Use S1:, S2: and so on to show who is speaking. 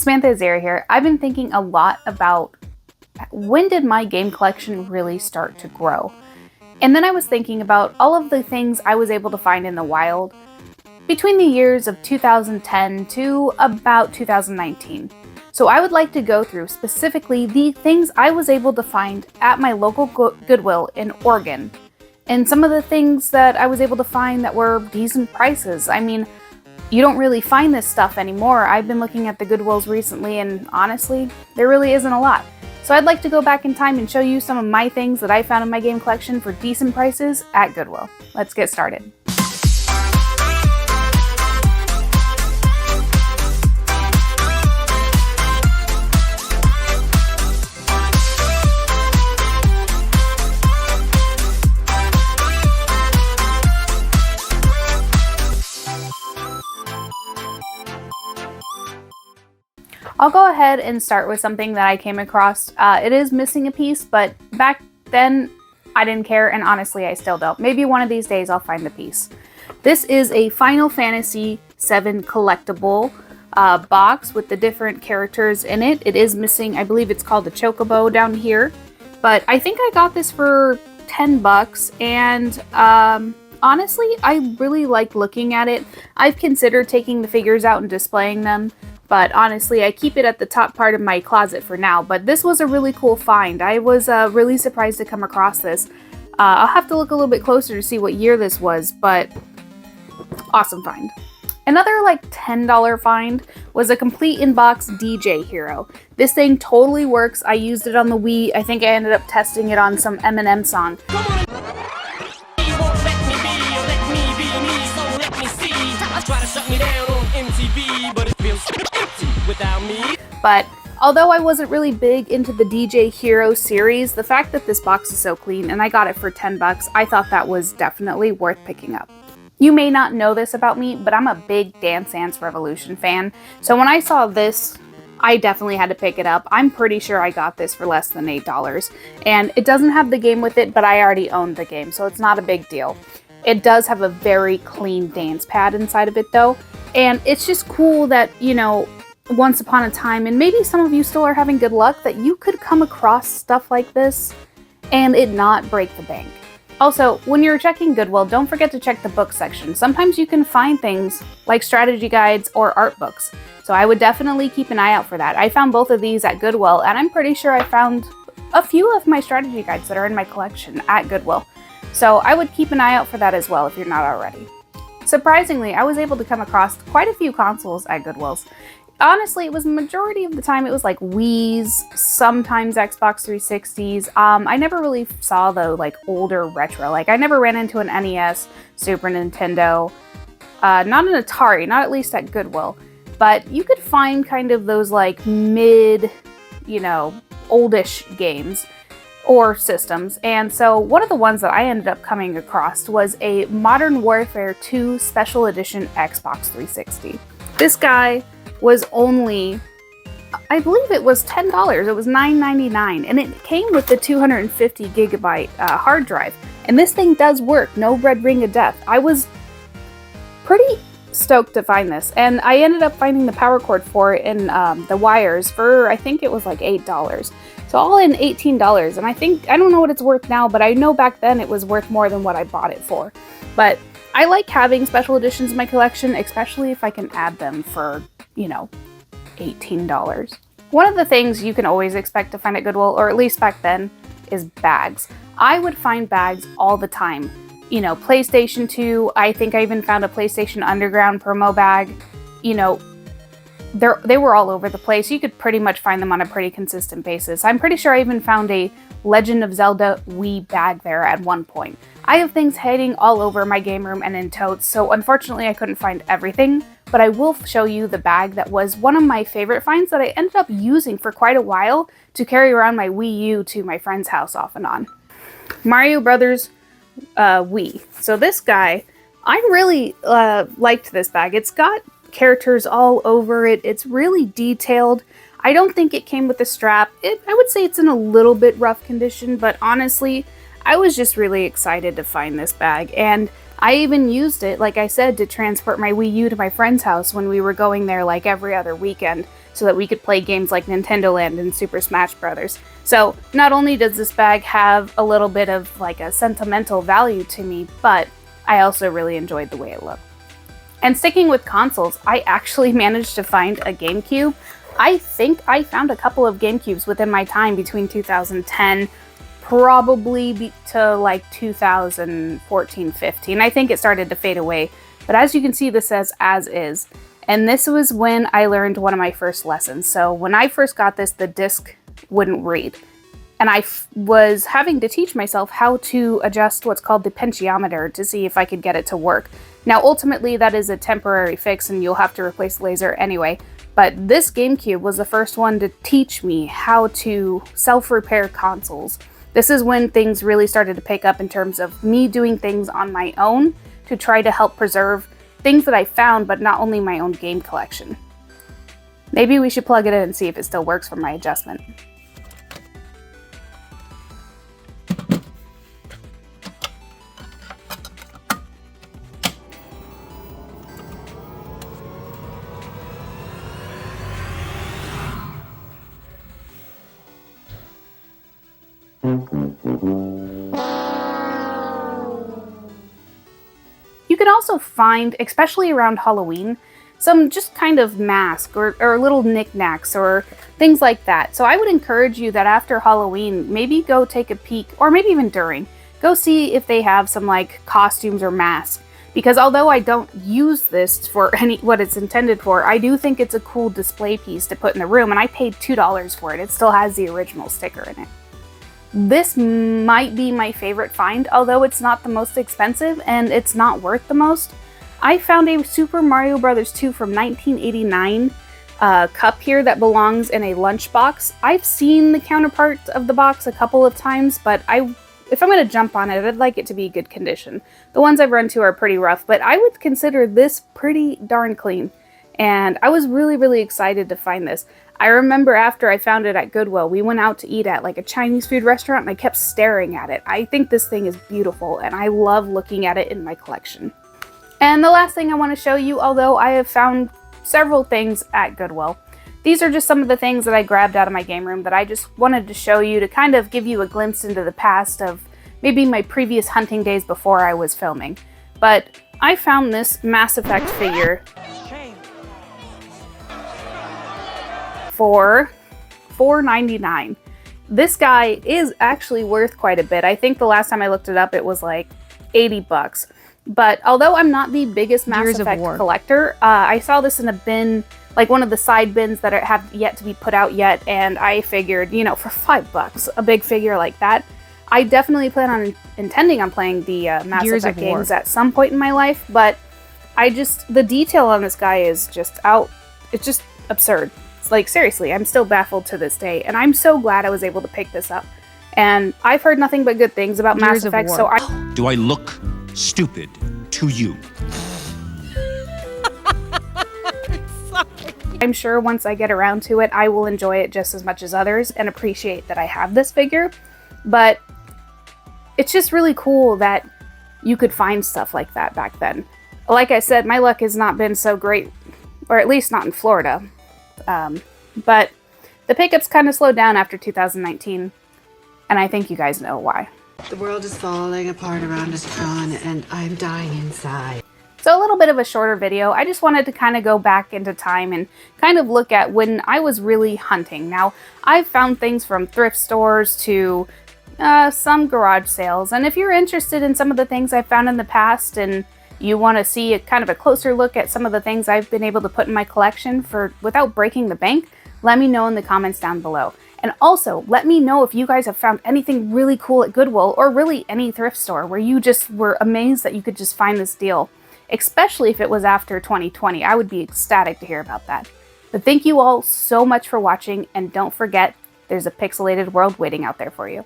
S1: Samantha Zara here. I've been thinking a lot about when did my game collection really start to grow? And then I was thinking about all of the things I was able to find in the wild between the years of 2010 to about 2019. So I would like to go through specifically the things I was able to find at my local Goodwill in Oregon. And some of the things that I was able to find that were decent prices. I mean, you don't really find this stuff anymore. I've been looking at the Goodwills recently and honestly, there really isn't a lot. So I'd like to go back in time and show you some of my things that I found in my game collection for decent prices at Goodwill. Let's get started. I'll go ahead and start with something that I came across. It is missing a piece, but back then I didn't care, and honestly I still don't. Maybe one of these days I'll find the piece. This is a Final Fantasy VII collectible box with the different characters in it. It is missing, I believe it's called the Chocobo down here, but I think I got this for 10 bucks, and honestly I really like looking at it. I've considered taking the figures out and displaying them, but honestly, I keep it at the top part of my closet for now. But this was a really cool find. I was really surprised to come across this. I'll have to look a little bit closer to see what year this was, but awesome find. Another like $10 find was a complete in-box DJ Hero. This thing totally works. I used it on the Wii. I think I ended up testing it on some Eminem song. But although I wasn't really big into the DJ Hero series, the fact that this box is so clean and I got it for 10 bucks, I thought that was definitely worth picking up. You may not know this about me, but I'm a big Dance Dance Revolution fan. So when I saw this, I definitely had to pick it up. I'm pretty sure I got this for less than $8. And it doesn't have the game with it, but I already owned the game, so it's not a big deal. It does have a very clean dance pad inside of it though. And it's just cool that, you know, once upon a time, and maybe some of you still are having good luck, that you could come across stuff like this and it not break the bank. Also, when you're checking Goodwill, don't forget to check the book section. Sometimes you can find things like strategy guides or art books. So I would definitely keep an eye out for that. I found both of these at Goodwill, and I'm pretty sure I found a few of my strategy guides that are in my collection at Goodwill. So I would keep an eye out for that as well if you're not already. Surprisingly, I was able to come across quite a few consoles at Goodwill's. Honestly, it was majority of the time it was like Wii's, sometimes Xbox 360s. I never really saw the like older retro. Like I never ran into an NES, Super Nintendo, not an Atari, not at least at Goodwill. But you could find kind of those like mid, you know, oldish games or systems. And so one of the ones that I ended up coming across was a Modern Warfare 2 Special Edition Xbox 360. This guy was only, I believe it was $10. It was $9.99, and it came with the 250 gigabyte hard drive. And this thing does work, no red ring of death. I was pretty stoked to find this, and I ended up finding the power cord for it in the wires for, I think it was like $8. So all in $18, and I don't know what it's worth now, but I know back then it was worth more than what I bought it for. But I like having special editions in my collection, especially if I can add them for, you know, $18. One of the things you can always expect to find at Goodwill, or at least back then, is bags. I would find bags all the time. You know, PlayStation 2, I think I even found a PlayStation Underground promo bag. You know, they were all over the place. You could pretty much find them on a pretty consistent basis. I'm pretty sure I even found a Legend of Zelda Wii bag there at one point. I have things hiding all over my game room and in totes, so unfortunately I couldn't find everything, but I will show you the bag that was one of my favorite finds that I ended up using for quite a while to carry around my Wii U to my friend's house off and on. Mario Brothers Wii. So this guy, I really liked this bag. It's got characters all over it. It's really detailed. I don't think it came with a strap. I would say it's in a little bit rough condition, but honestly, I was just really excited to find this bag. And I even used it, like I said, to transport my Wii U to my friend's house when we were going there like every other weekend. so that we could play games like Nintendo Land and Super Smash Bros. So not only does this bag have a little bit of like a sentimental value to me, but I also really enjoyed the way it looked. And sticking with consoles, I actually managed to find a GameCube. I think I found a couple of GameCubes within my time between 2010, probably to like 2014-15. I think it started to fade away. But as you can see, this says as is. And this was when I learned one of my first lessons. So when I first got this, the disc wouldn't read. And I was having to teach myself how to adjust what's called the potentiometer to see if I could get it to work. Now, ultimately, that is a temporary fix and you'll have to replace the laser anyway. But this GameCube was the first one to teach me how to self-repair consoles. This is when things really started to pick up in terms of me doing things on my own to try to help preserve things that I found, but not only my own game collection. Maybe we should plug it in and see if it still works for my adjustment. You can also find, especially around Halloween, some just kind of mask or little knickknacks or things like that. So I would encourage you that after Halloween, maybe go take a peek, or maybe even during, go see if they have some like costumes or masks. Because although I don't use this for what it's intended for, I do think it's a cool display piece to put in the room, and I paid $2 for it. It still has the original sticker in it. This might be my favorite find, although it's not the most expensive and it's not worth the most. I found a Super Mario Bros. 2 from 1989 cup here that belongs in a lunchbox. I've seen the counterpart of the box a couple of times, but if I'm going to jump on it, I'd like it to be good condition. The ones I've run to are pretty rough, but I would consider this pretty darn clean. And I was really, really excited to find this. I remember after I found it at Goodwill, we went out to eat at like a Chinese food restaurant and I kept staring at it. I think this thing is beautiful and I love looking at it in my collection. And the last thing I want to show you, although I have found several things at Goodwill, these are just some of the things that I grabbed out of my game room that I just wanted to show you to kind of give you a glimpse into the past of maybe my previous hunting days before I was filming. But I found this Mass Effect figure for $4.99. This guy is actually worth quite a bit. I think the last time I looked it up, it was like 80 bucks. But although I'm not the biggest Mass Effect collector, I saw this in a bin, like one of the side bins that have yet to be put out yet, and I figured, you know, for $5, a big figure like that, I definitely plan on intending on playing the Mass Effect games at some point in my life, but the detail on this guy is just it's just absurd. It's like, seriously, I'm still baffled to this day, and I'm so glad I was able to pick this up. And I've heard nothing but good things about Mass Effect, so
S2: Do I look stupid to you?
S1: I'm sure once I get around to it, I will enjoy it just as much as others and appreciate that I have this figure. But it's just really cool that you could find stuff like that back then. Like I said, my luck has not been so great, or at least not in Florida. But the pickups kind of slowed down after 2019, and I think you guys know why.
S3: The world is falling apart around us, Tron, and I'm dying inside.
S1: So a little bit of a shorter video. I just wanted to kind of go back into time and kind of look at when I was really hunting. Now, I've found things from thrift stores to some garage sales, and if you're interested in some of the things I've found in the past and you want to see a kind of a closer look at some of the things I've been able to put in my collection without breaking the bank, let me know in the comments down below. And also, let me know if you guys have found anything really cool at Goodwill or really any thrift store where you just were amazed that you could just find this deal. Especially if it was after 2020. I would be ecstatic to hear about that. But thank you all so much for watching, and don't forget, there's a pixelated world waiting out there for you.